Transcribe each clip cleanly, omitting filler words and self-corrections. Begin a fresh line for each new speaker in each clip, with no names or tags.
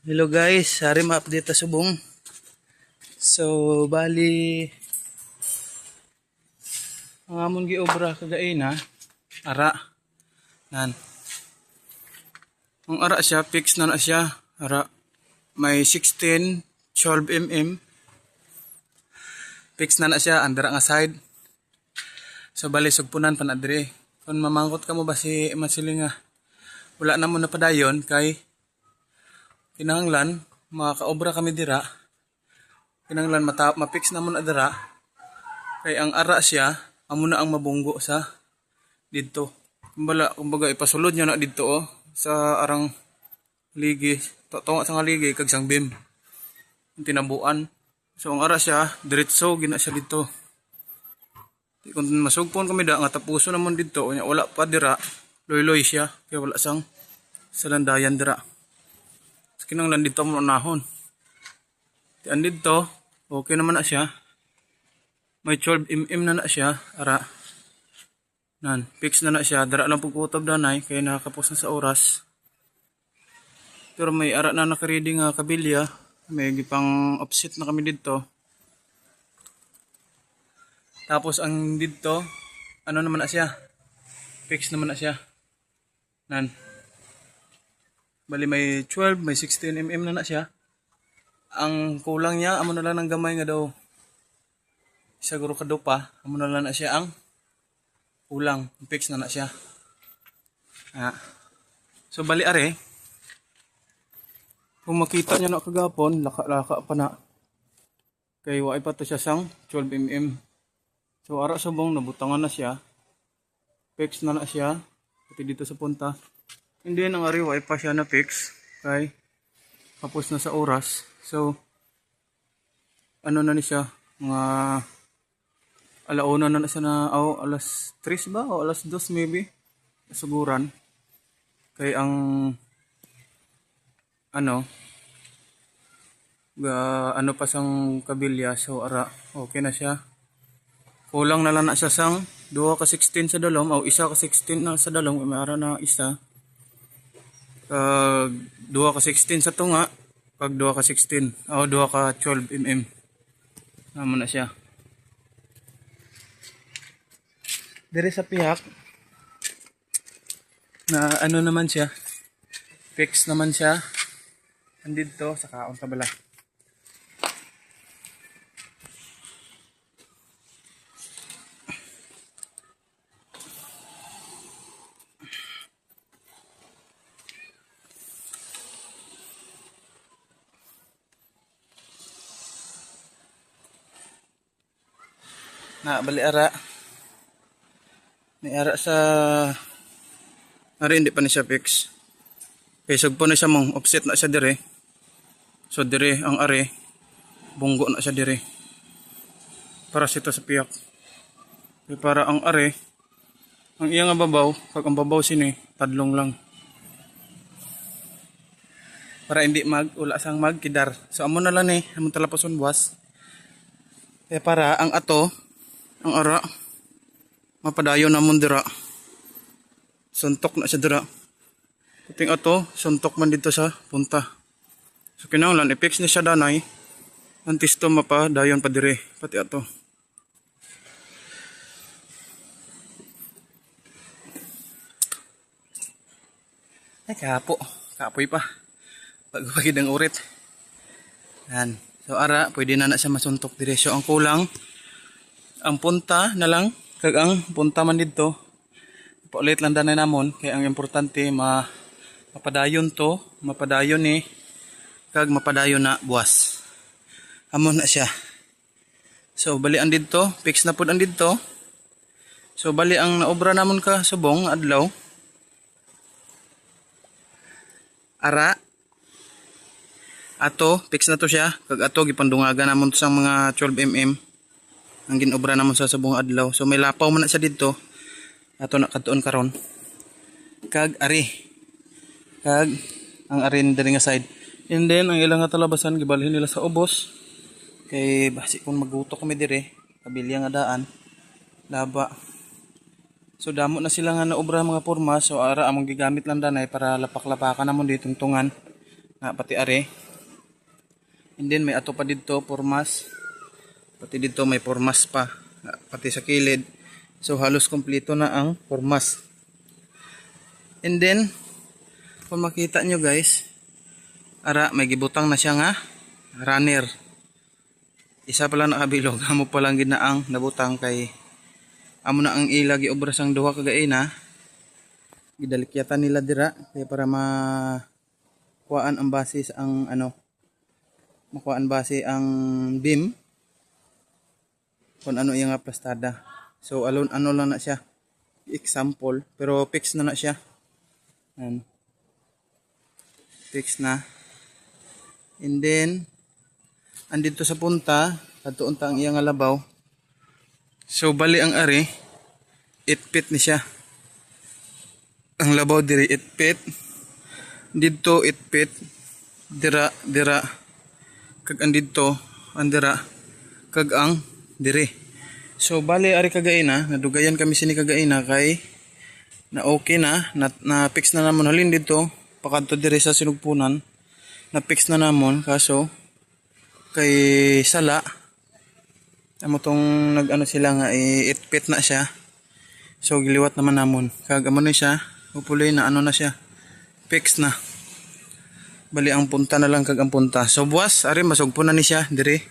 Hello guys, hari ma-update ta subong. So bali ang amon giobra kagaina ara nan. Ang ara siya fix na siya. Ara may 16 12 mm. Fix na siya andra nga side. So bali sugpunan pa na dire. Kung mamangkot ka mo ba si masiling nga wala na mo na padayon kay kinahanglan makaobra kami dira. Kinahanglan ma-fix na mo na dira. Kay ang ara siya amo na ang mabunggo sa didto. Kumbaga ipasulod niya na didto sa arang ligi. Tunga sa nga ligi kag sang beam. Tinabuan. So ang ara siya diretso gina siya didto. Kung masugpon kami da nga tapuso namon didto wala pa dira. Loy-loy siya kay wala sang salandayan dira. Kinahanglan dito mo unahon. Tian dito, okay naman na siya. May 12 mm na siya, ara. Nan, fix na siya. Dara lang pagkutob danay kaya nakakapos na sa oras. Pero may ara na naka-ready nga kabilya. May gipang offset na kami dito. Tapos ang dito, ano naman na siya? Fix naman na siya. Nan. Bali may 12, may 16 mm na siya. Ang kulang niya, amo na lang ng gamay nga daw. Siguro kadupa, amo na lang na siya ang kulang. Fix na siya. So bali are, kung makita niyo na kagapon, laka-laka pa na. Kay waay pa to siya sang 12 mm. So ara subong nabutangan na siya. Fix na siya. Pati dito sa punta. Hindi nang ari waay pa siya na fix. Kay tapos na sa oras. So ano na ni siya? Mga alauna na siya na alas 3 ba? O alas 2 maybe. Suguran. Kay ang ano pa sang kabilya. So ara okay na siya. Kulang na lang na siya sang 2 ka 16 sa dalom o 1 ka 16 na sa dalom may ara na isa. 2 ka 16 sa tunga pag 2 ka 16 o 2 ka 12 mm naman na siya. Dire sa pihak na ano naman siya, fix naman siya andito sa kaon kabala. Na bali ara may ara sa ari hindi pa ni siya fix kay sugpo na siya mong offset na siya dire. So dire ang ari bunggo na siya dire para sito sa piyak kay para ang ari ang iya nga babaw kag ang babaw sini padlong lang para hindi wala sang magkidar. So amo na lang among talaposon buwas kay para ang ato ang ara mapadayon namon dira. Suntok na siya dira. Kuting ato suntok man dito sa punta. So kinahanglan i-fix ni siya danay. Antes to mapadayon pa dire pati ato. Ay kapoy pa. Pagwagid ang urit. Yan. So ara pwede na siya masuntok dire. So ang kulang ang punta na lang kag ang punta man dito paulit lang danay namon kay ang importante mapadayon to mapadayon kag mapadayon na buwas amon na siya. So bali ang didto fix na pud ang didto. So bali ang naobra namon ka subong adlaw ara ato fix na to siya kag ato gipandungagan namon to sang mga 12 mm ang ginobra namon sa subong adlaw. So may lapaw man na siya dito ato na katuon karon kag ari kag ang arin diri nga side and then ang ilang nga talabasan gibalhin nila sa ubos kay basi kung magutok kami dire kabilya nga daan laba. So damo na sila nga naobra mga porma. So ara among gigamit lang danay para lapak-lapakan namon ditong tungan na pati are. And then may ato pa dito pormas. Pati dito may pormas pa, pati sa kilid. So halos kompleto na ang pormas. And then kung makita nyo guys, ara may gibutang na siya nga runner. Isa pala nakabilog, amo pa lang ginaang nabutang kay amo na ang ilagi obra sang duha ka gaina. Gidalikyatan nila dira kay para makuhaan ang base ang ano, makuhaan base ang beam kung ano yung aplastada. So alon ano lang na siya, example, pero fix na siya. Ayan. Fix na. And then andito sa punta kadto unta ang iyang labaw. So bali ang ari 8 feet ni siya. Ang labaw diri 8 feet. Dito 8 feet. Dira kag andito andira kag ang diri. So bali ari kagaina, nadugayan kami sini kagaina kay na okay na fix na namon halin dito pakadto diri sa sinugpunan. Na fix na namon kaso kay sala amo tong nag-ano sila nga 8 feet na siya. So giliwat naman namon kag amo na siya, hopefully na ano na siya, fix na. Bali ang punta na lang kag ang punta. So buwas ari masugpo na ni siya diri,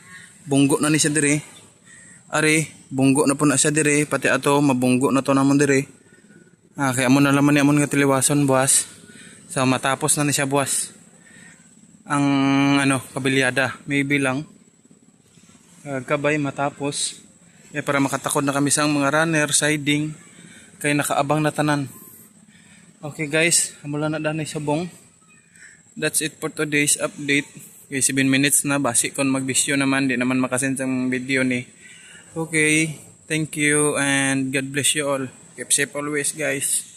bunggo na ni siya diri. Ari bunggo na po na siya diri, pati ato mabunggo na to namon diri. Kaya amo na laman ni amon nga tiliwason buwas. So matapos na ni siya buwas ang ano kabilyada, maybe lang kabay matapos para makatakod na kami sa mga runner siding kay nakaabang na tanan. Okay guys, mula na danay sabong. That's it for today's update. Okay, 7 minutes na basi kon magbisyo naman, di naman makasend ang video ni. Okay, thank you and God bless you all. Keep safe always guys.